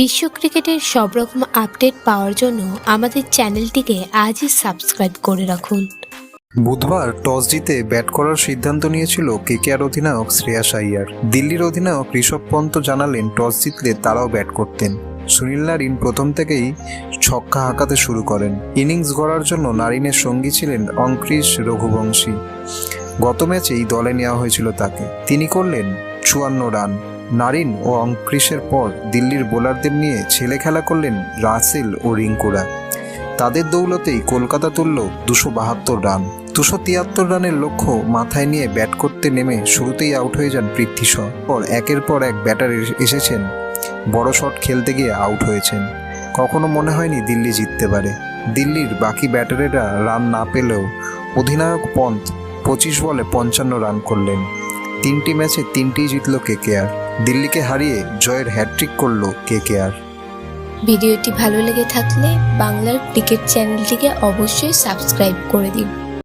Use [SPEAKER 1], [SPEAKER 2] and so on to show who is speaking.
[SPEAKER 1] বিশ্ব ক্রিকেটের সব রকম আপডেট পাওয়ার জন্য আমাদের চ্যানেলটিকে আজই সাবস্ক্রাইব করে রাখুন।
[SPEAKER 2] বুধবার টস জিতে ব্যাট করার সিদ্ধান্ত নিয়েছিল কেকেআর অধিনায়ক শ্রেয়াস আইয়ার। দিল্লির অধিনায়ক ঋষভ পন্ত জানালেন টস জিতলে তারাও ব্যাট করতেন। সুনীল নারিন প্রথম থেকেই ছক্কা হাঁকাতে শুরু করেন। ইনিংস গড়ার জন্য নারিনের সঙ্গী ছিলেন অঙ্কৃশ রঘুবংশী। গত ম্যাচেই দলে নেওয়া হয়েছিল তাকে। তিনি করলেন 54 রান। নারিন ও অঙ্কৃশের পর দিল্লির বোলারদের নিয়ে ছেলে খেলা করলেন রাসেল ও রিঙ্কুরা। তাদের দৌলতেই কলকাতা তুলল 272 রান। 273 রানের লক্ষ্য মাথায় নিয়ে ব্যাট করতে নেমে শুরুতেই আউট হয়ে যান পৃথ্বী শ। একের পর এক ব্যাটার এসেছেন, বড় শট খেলতে গিয়ে আউট হয়েছেন। কখনো মনে হয়নি দিল্লি জিততে পারে। দিল্লির বাকি ব্যাটারেরা রান না পেলেও অধিনায়ক পন্ত 25 বলে 55 রান করলেন। 3টি ম্যাচে 3টিই জিতল কেকেআর। দিল্লিকে হারিয়ে জয়ের হ্যাটট্রিক করল কেকেআর।
[SPEAKER 1] ভিডিওটি ভালো লেগে থাকলে বাংলার ক্রিকেট চ্যানেলটিকে অবশ্যই সাবস্ক্রাইব করে দিন।